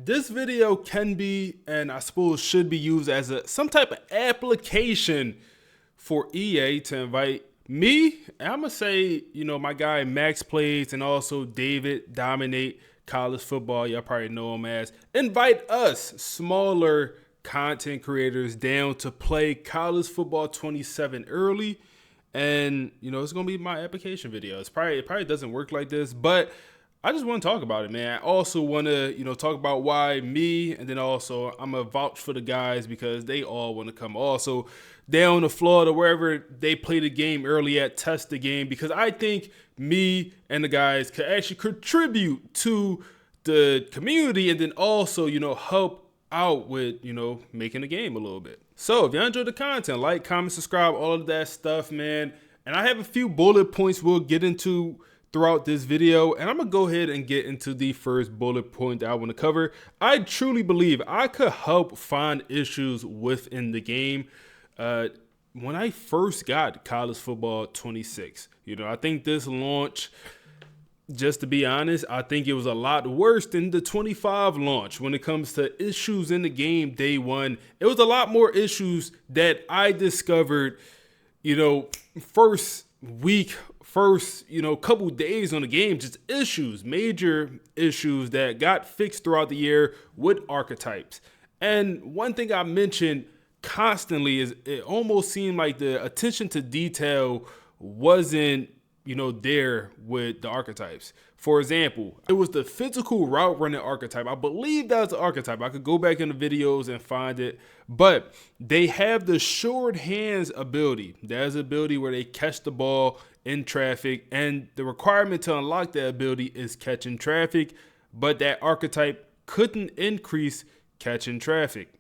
this video can be, and I suppose should be used as some type of application for EA to invite me. I'm going to say, my guy Max Plays and also David Dominate College Football. Y'all probably know him as. Invite us, smaller content creators, down to play College Football 27 early. And, it's going to be my application video. It probably doesn't work like this, but I just want to talk about it, man. I also want to, talk about why me, and then also I'm going to vouch for the guys because they all want to come also down to Florida, wherever they play the game early at, test the game, because I think me and the guys could actually contribute to the community and then also, help out with, making the game a little bit. So if y'all enjoyed the content, like, comment, subscribe, all of that stuff, man. And I have a few bullet points we'll get into throughout this video, and I'm gonna go ahead and get into the first bullet point that I want to cover. I truly believe I could help find issues within the game. When I first got College Football 26, I think this launch, just to be honest, I think it was a lot worse than the 25 launch when it comes to issues in the game day one. It was a lot more issues that I discovered, first week, couple days on the game, just issues, major issues that got fixed throughout the year with archetypes. And one thing I mentioned constantly is it almost seemed like the attention to detail wasn't, there with the archetypes. For example, it was the physical route running archetype. I believe that was the archetype. I could go back in the videos and find it, but they have the short hands ability. There's an ability where they catch the ball in traffic, and the requirement to unlock that ability is catching traffic, but that archetype couldn't increase catching traffic.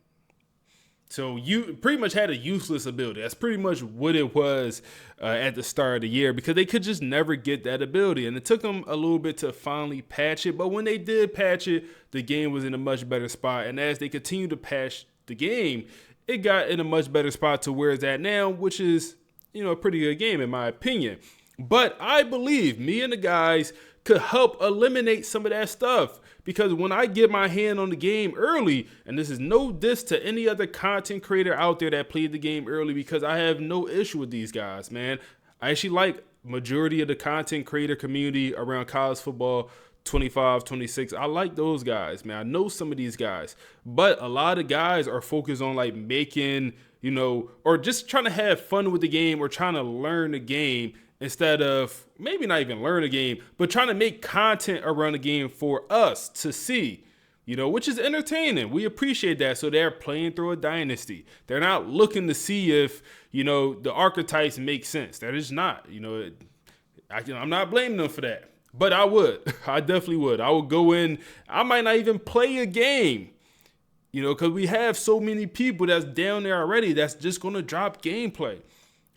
So you pretty much had a useless ability. That's pretty much what it was at the start of the year, because they could just never get that ability. And it took them a little bit to finally patch it. But when they did patch it, the game was in a much better spot. And as they continue to patch the game, it got in a much better spot to where it's at now, which is, a pretty good game in my opinion. But I believe me and the guys could help eliminate some of that stuff, because when I get my hand on the game early, and this is no diss to any other content creator out there that played the game early, because I have no issue with these guys, man. I actually like majority of the content creator community around College Football 25, 26. I like those guys, man. I know some of these guys, but a lot of guys are focused on like making, or just trying to have fun with the game or trying to learn the game, instead of maybe not even learn a game, but trying to make content around the game for us to see, which is entertaining. We appreciate that. So they're playing through a dynasty. They're not looking to see if, the archetypes make sense. That is not, I'm not blaming them for that, but I would. I definitely would. I would go in. I might not even play a game, because we have so many people that's down there already that's just going to drop gameplay.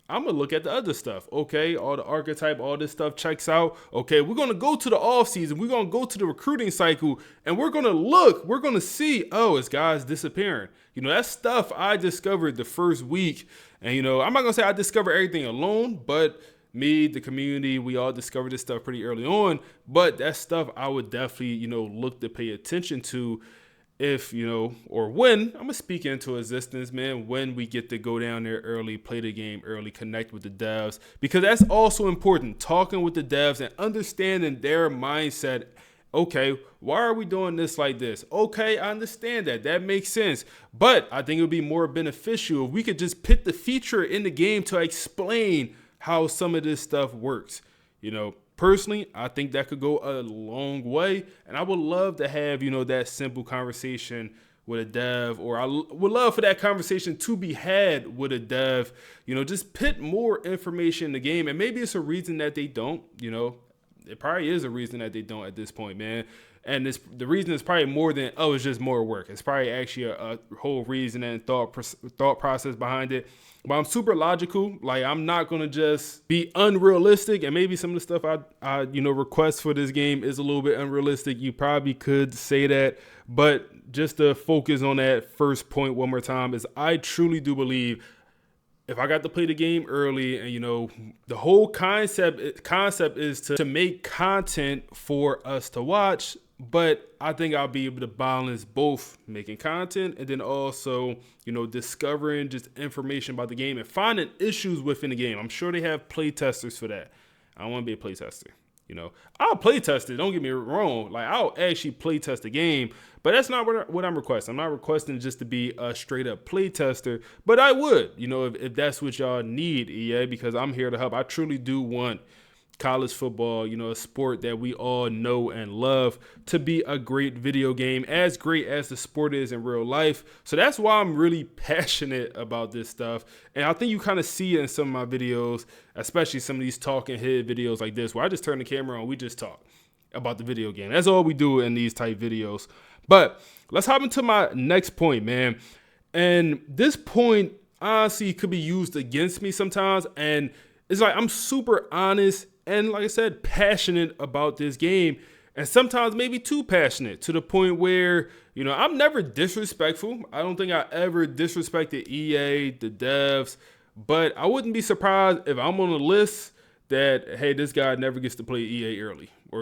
I'm going to look at the other stuff. Okay, all the archetype, all this stuff checks out. Okay, we're going to go to the off season. We're going to go to the recruiting cycle, and we're going to look. We're going to see, is guys disappearing. That stuff I discovered the first week. And, I'm not going to say I discovered everything alone, but me, the community, we all discovered this stuff pretty early on. But that stuff I would definitely, look to pay attention to if, or when, I'm going to speak into existence, man, when we get to go down there early, play the game early, connect with the devs, because that's also important, talking with the devs and understanding their mindset. Okay, why are we doing this like this? Okay, I understand that. That makes sense. But I think it would be more beneficial if we could just put the feature in the game to explain how some of this stuff works. Personally, I think that could go a long way, and I would love to have, that simple conversation with a dev, or I would love for that conversation to be had with a dev, just put more information in the game. And maybe it's a reason that they don't, it probably is a reason that they don't at this point, man. And the reason is probably more than, it's just more work. It's probably actually a whole reason and thought process behind it. But I'm super logical. Like, I'm not going to just be unrealistic. And maybe some of the stuff I request for this game is a little bit unrealistic. You probably could say that. But just to focus on that first point one more time is I truly do believe if I got to play the game early, and the whole concept is to make content for us to watch, but I think I'll be able to balance both making content and then also, discovering just information about the game and finding issues within the game. I'm sure they have play testers for that. I want to be a play tester. I'll play test it. Don't get me wrong. Like, I'll actually play test the game, but that's not what I'm requesting. I'm not requesting just to be a straight up play tester, but I would, if that's what y'all need, EA, because I'm here to help. I truly do want college football, a sport that we all know and love, to be a great video game, as great as the sport is in real life. So that's why I'm really passionate about this stuff. And I think you kind of see it in some of my videos, especially some of these talking head videos like this, where I just turn the camera on, we just talk about the video game. That's all we do in these type videos. But let's hop into my next point, man. And this point honestly could be used against me sometimes. And it's like, I'm super honest and, like I said, passionate about this game, and sometimes maybe too passionate, to the point where, I'm never disrespectful. I don't think I ever disrespected EA, the devs, but I wouldn't be surprised if I'm on a list that, hey, this guy never gets to play EA early, or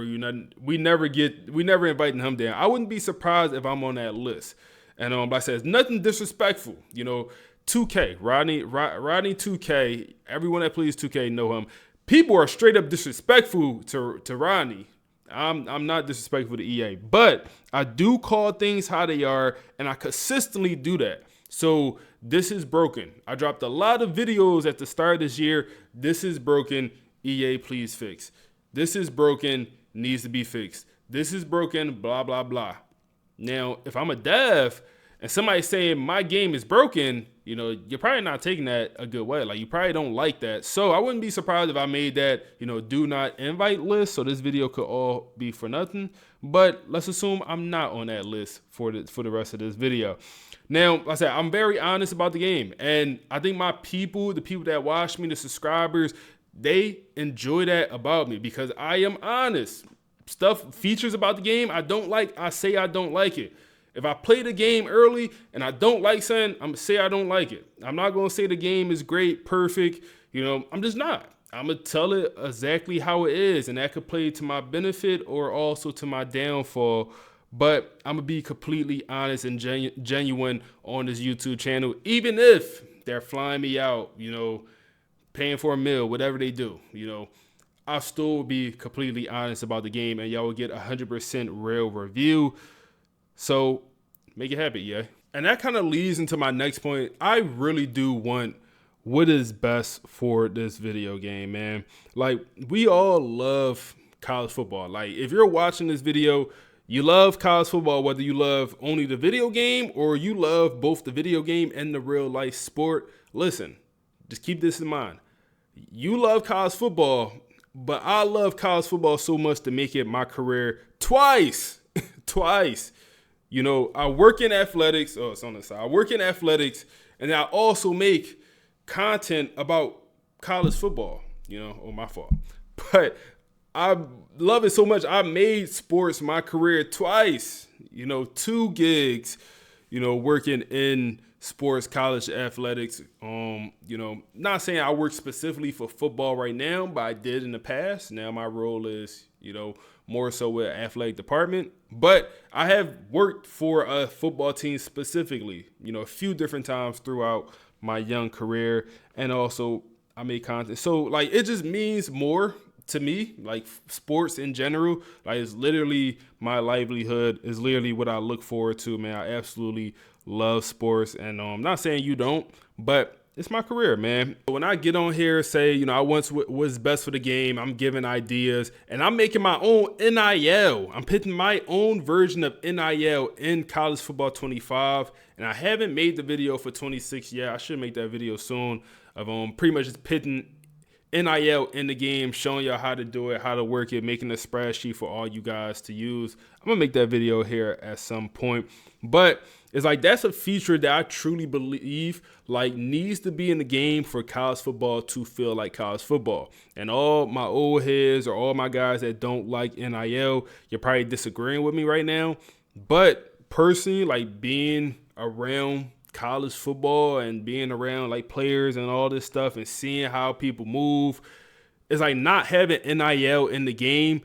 we never inviting him down. I wouldn't be surprised if I'm on that list. And like I said, it's nothing disrespectful, 2K, Rodney 2K, everyone that plays 2K know him. People are straight up disrespectful to Rodney. I'm not disrespectful to EA, but I do call things how they are, and I consistently do that. So this is broken. I dropped a lot of videos at the start of this year. This is broken. EA, please fix. This is broken. Needs to be fixed. This is broken. Blah, blah, blah. Now, if I'm a dev and somebody's saying my game is broken, you're probably not taking that a good way. Like, you probably don't like that. So I wouldn't be surprised if I made that, do not invite list. So this video could all be for nothing. But let's assume I'm not on that list for the rest of this video. Now, like I said, I'm very honest about the game. And I think the people that watch me, the subscribers, they enjoy that about me because I am honest. Features about the game I don't like, I say I don't like it. If I play the game early and I don't like something, I'm going to say I don't like it. I'm not going to say the game is great, perfect. I'm just not. I'm going to tell it exactly how it is, and that could play to my benefit or also to my downfall. But I'm going to be completely honest and genuine on this YouTube channel, even if they're flying me out, paying for a meal, whatever they do, I'll still be completely honest about the game, and y'all will get 100% real review. So make it happen, yeah. And that kind of leads into my next point. I really do want what is best for this video game, man. Like, we all love college football. Like, if you're watching this video, you love college football, whether you love only the video game or you love both the video game and the real life sport. Listen, just keep this in mind. You love college football, but I love college football so much to make it my career twice. Twice. I work in athletics. Oh, it's on the side. I work in athletics, and I also make content about college football, my fault. But I love it so much. I made sports my career twice, 2 gigs, working in sports, college athletics. Not saying I work specifically for football right now, but I did in the past. Now my role is, more so with athletic department. But I have worked for a football team specifically, a few different times throughout my young career. And also I made content. So like, it just means more to me, like sports in general. Like, it's literally my livelihood. Is literally what I look forward to, man. I absolutely love sports. And I'm not saying you don't, but it's my career, man. When I get on here, say, I want what's best for the game, I'm giving ideas, and I'm making my own NIL. I'm pitting my own version of NIL in College Football 25, and I haven't made the video for 26 yet. I should make that video soon of pretty much just pitting NIL in the game, showing y'all how to do it, how to work it, making a spreadsheet for all you guys to use. I'm gonna make that video here at some point, but it's like, that's a feature that I truly believe like needs to be in the game for college football to feel like college football. And all my old heads or all my guys that don't like NIL, you're probably disagreeing with me right now. But personally, like, being around college football and being around like players and all this stuff and seeing how people move, it's like not having NIL in the game.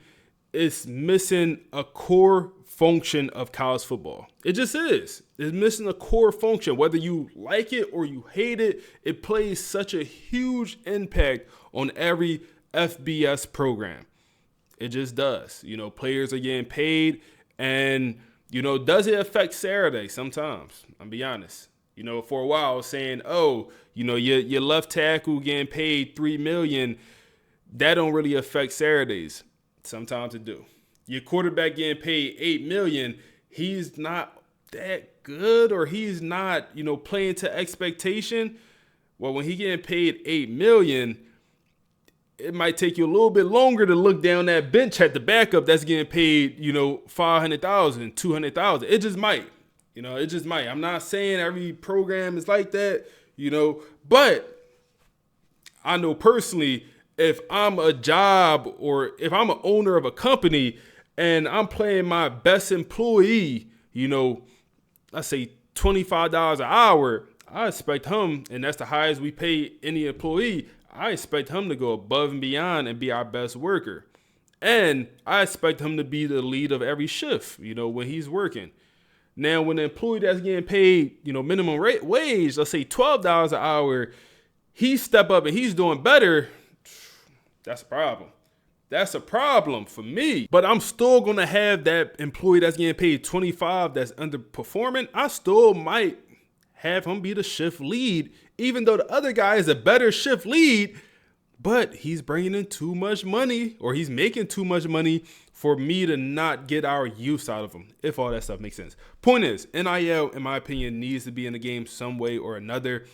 It's missing a core function of college football. It just is. It's missing a core function. Whether you like it or you hate it, it plays such a huge impact on every FBS program. It just does. Players are getting paid, and, does it affect Saturday? Sometimes. I'll be honest. For a while I was saying, your left tackle getting paid $3 million, that don't really affect Saturdays. Sometimes it do. Your quarterback getting paid $8 million, he's not that good, or he's not, playing to expectation. Well, when he getting paid $8 million, it might take you a little bit longer to look down that bench at the backup that's getting paid, $500,000, $200,000. It just might. It just might. I'm not saying every program is like that, but I know personally, if I'm a job or if I'm an owner of a company and I'm paying my best employee, let's say $25 an hour, I expect him, and that's the highest we pay any employee, I expect him to go above and beyond and be our best worker. And I expect him to be the lead of every shift, when he's working. Now, when the employee that's getting paid, minimum wage, let's say $12 an hour, he step up and he's doing better, that's a problem. That's a problem for me. But I'm still going to have that employee that's getting paid $25 that's underperforming. I still might have him be the shift lead, even though the other guy is a better shift lead, but he's bringing in too much money, or he's making too much money for me to not get our use out of him, if all that stuff makes sense. Point is, NIL, in my opinion, needs to be in the game some way or another.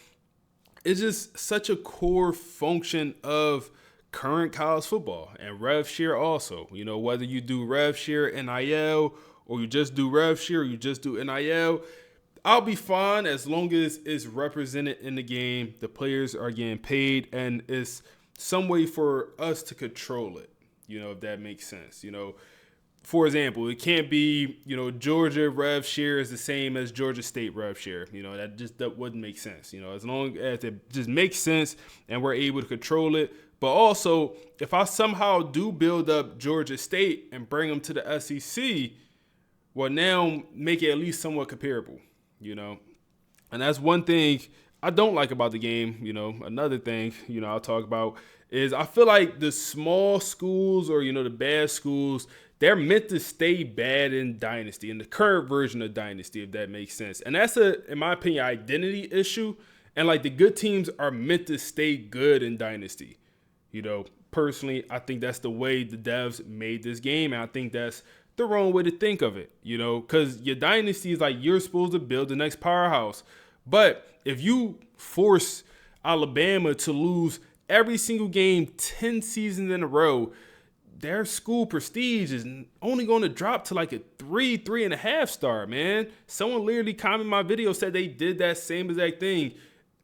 It's just such a core function of current college football, and rev share also. Whether you do rev share NIL, or you just do rev share, or you just do NIL, I'll be fine as long as it's represented in the game, the players are getting paid, and it's some way for us to control it, if that makes sense. For example, it can't be, Georgia rev share is the same as Georgia State rev share. That wouldn't make sense. As long as it just makes sense and we're able to control it. But also, if I somehow do build up Georgia State and bring them to the SEC, well, now make it at least somewhat comparable, And that's one thing I don't like about the game. Another thing, I'll talk about is I feel like the small schools, or, the bad schools, they're meant to stay bad in Dynasty, in the current version of Dynasty, if that makes sense. And that's in my opinion, identity issue. And like the good teams are meant to stay good in Dynasty. Personally, I think that's the way the devs made this game. And I think that's the wrong way to think of it, because your Dynasty is like you're supposed to build the next powerhouse. But if you force Alabama to lose every single game 10 seasons in a row, their school prestige is only going to drop to like a 3.5 star, man. Someone literally commented my video, said they did that same exact thing,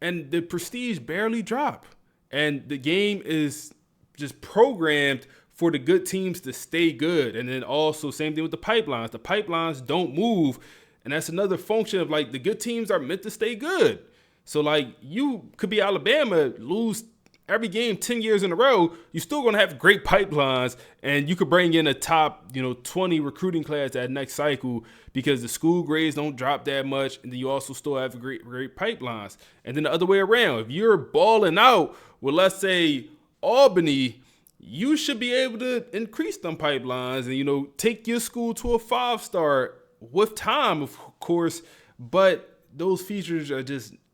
and the prestige barely dropped. And the game is just programmed for the good teams to stay good. And then also same thing with the pipelines. The pipelines don't move. And that's another function of like the good teams are meant to stay good. So like you could be Alabama, lose every game 10 years in a row, you're still going to have great pipelines, and you could bring in a top, 20 recruiting class that next cycle because the school grades don't drop that much, and then you also still have great pipelines. And then the other way around, if you're balling out with, let's say, Albany, you should be able to increase them pipelines and, take your school to a 5-star with time, of course, but those features are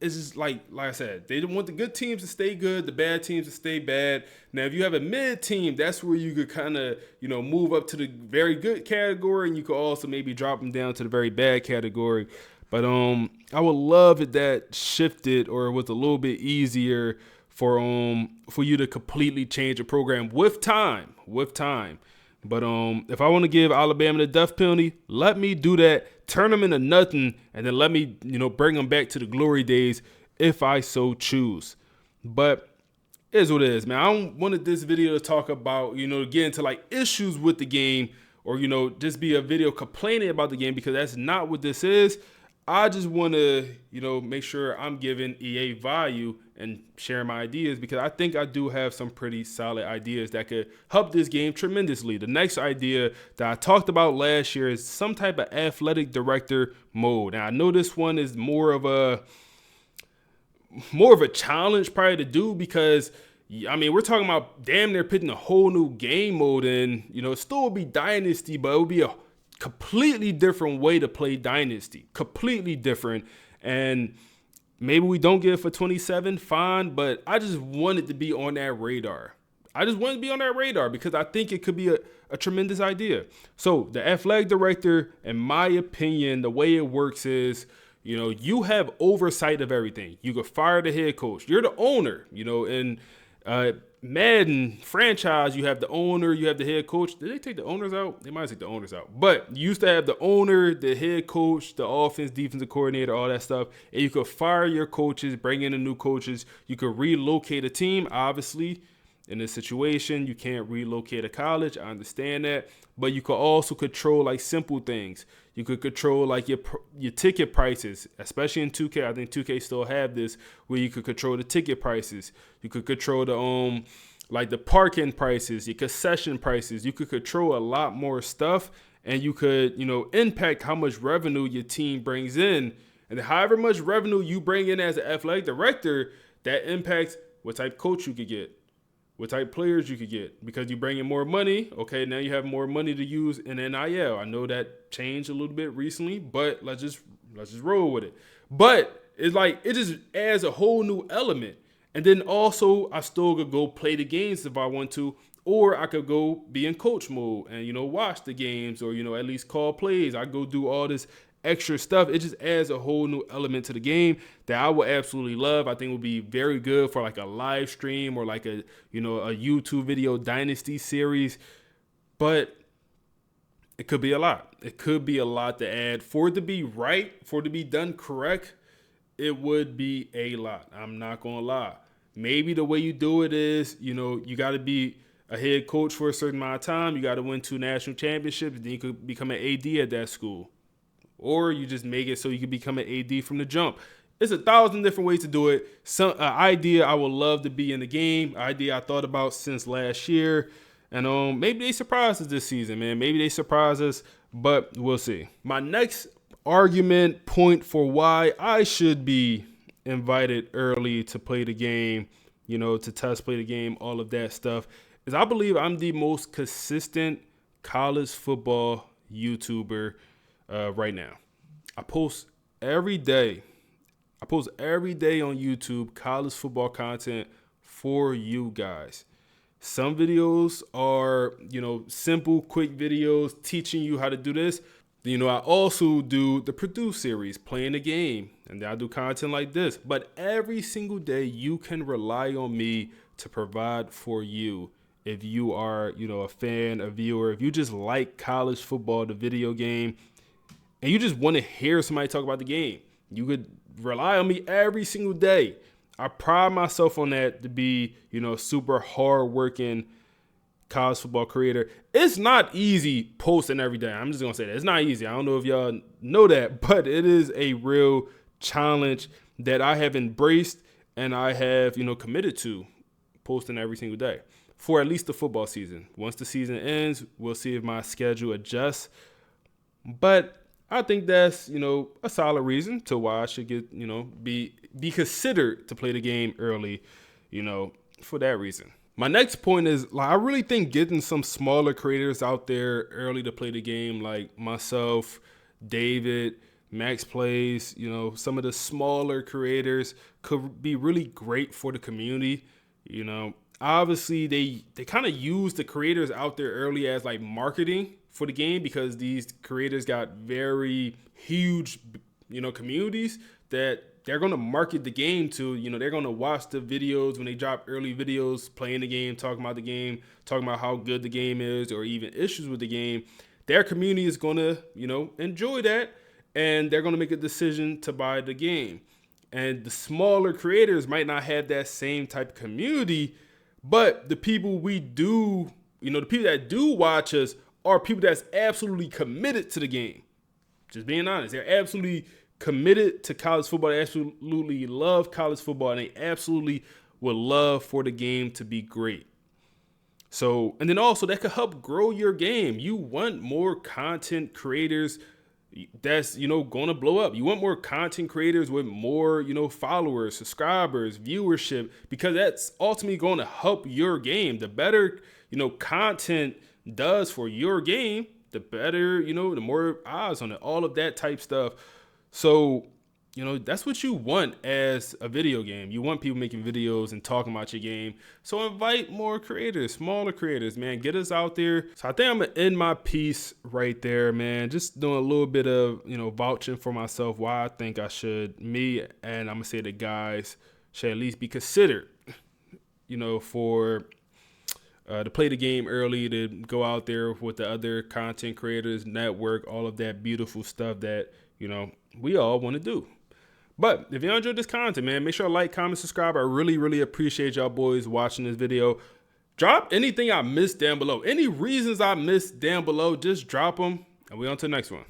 it's just like I said, they want the good teams to stay good, the bad teams to stay bad. Now, if you have a mid team, that's where you could kind of, move up to the very good category, and you could also maybe drop them down to the very bad category. But I would love if that shifted or was a little bit easier for you to completely change a program with time. But if I want to give Alabama the death penalty, let me do that, turn them into nothing, and then let me, bring them back to the glory days if I so choose. But it is what it is, man. I don't wanted this video to talk about, get into like issues with the game or, just be a video complaining about the game, because that's not what this is. I just want to, make sure I'm giving EA value and sharing my ideas because I think I do have some pretty solid ideas that could help this game tremendously. The next idea that I talked about last year is some type of athletic director mode. Now I know this one is more of a challenge probably to do because we're talking about damn near putting a whole new game mode in. It still would be Dynasty, but it would be a completely different way to play Dynasty. Completely different. And maybe we don't get it for 27, fine, but I just wanted to be on that radar. Because I think it could be a tremendous idea. So the athletic director, in my opinion, the way it works is, you have oversight of everything. You could fire the head coach. You're the owner, in Madden franchise, you have the owner, you have the head coach. Did they take the owners out? They might take the owners out. But you used to have the owner, the head coach, the offense, defensive coordinator, all that stuff. And you could fire your coaches, bring in the new coaches. You could relocate a team. Obviously, in this situation, you can't relocate a college. I understand that. But you could also control like simple things. You could control like your ticket prices, especially in 2K. I think 2K still have this where you could control the ticket prices. You could control the the parking prices, your concession prices. You could control a lot more stuff, and you could impact how much revenue your team brings in. And however much revenue you bring in as an athletic director, that impacts what type of coach you could get, what type of players you could get, because you bring in more money. Okay, now you have more money to use in NIL. I know that changed a little bit recently, but let's just roll with it. But it's like it just adds a whole new element. And then also I still could go play the games if I want to, or I could go be in coach mode and watch the games, or at least call plays. I go do all this extra stuff. It just adds a whole new element to the game that I would absolutely love. I think would be very good for like a live stream or like a YouTube video Dynasty series. But it could be a lot. It could be a lot to add. For it to be right, for it to be done correct, it would be a lot. I'm not gonna lie. Maybe the way you do it is, you got to be a head coach for a certain amount of time. You got to win 2 national championships. Then you could become an AD at that school. Or you just make it so you can become an AD from the jump. It's 1,000 different ways to do it. Some idea I would love to be in the game. Idea I thought about since last year. And maybe they surprise us this season, man. Maybe they surprise us, but we'll see. My next argument point for why I should be invited early to play the game, to test play the game, all of that stuff, is I believe I'm the most consistent college football YouTuber right now. I post every day. on YouTube college football content for you guys. Some videos are, simple, quick videos teaching you how to do this. I also do the Purdue series, playing the game, and I do content like this. But every single day, you can rely on me to provide for you. If you are, a fan, a viewer, if you just like college football, the video game, and you just want to hear somebody talk about the game, you could rely on me every single day. I pride myself on that, to be, super hardworking college football creator. It's not easy posting every day. I'm just going to say that. It's not easy. I don't know if y'all know that, but it is a real challenge that I have embraced and I have, committed to posting every single day for at least the football season. Once the season ends, we'll see if my schedule adjusts. But I think that's, a solid reason to why I should get, be considered to play the game early, for that reason. My next point is, I really think getting some smaller creators out there early to play the game, like myself, David, Max Plays, some of the smaller creators could be really great for the community. Obviously they kind of use the creators out there early as like marketing for the game, because these creators got very huge, communities that they're going to market the game to. They're going to watch the videos when they drop early videos, playing the game, talking about how good the game is, or even issues with the game. Their community is going to, enjoy that, and they're going to make a decision to buy the game. And the smaller creators might not have that same type of community, but the people we do, the people that do watch us are people that's absolutely committed to the game. Just being honest, they're absolutely committed to college football. They absolutely love college football, and they absolutely would love for the game to be great. So, and then also that could help grow your game. You want more content creators that's, going to blow up. You want more content creators with more, followers, subscribers, viewership, because that's ultimately going to help your game. The better, content does for your game, the better, the more eyes on it, all of that type stuff. So, that's what you want as a video game. You want people making videos and talking about your game. So invite more creators, smaller creators, man. Get us out there. So I think I'm going to end my piece right there, man. Just doing a little bit of, vouching for myself, why I think I should. Me, and I'm going to say the guys should at least be considered, for to play the game early, to go out there with the other content creators, network, all of that beautiful stuff that, we all want to do. But if you enjoyed this content, man, make sure to like, comment, subscribe. I really, really appreciate y'all boys watching this video. Drop anything I missed down below. Any reasons I missed down below, just drop them. And we on to the next one.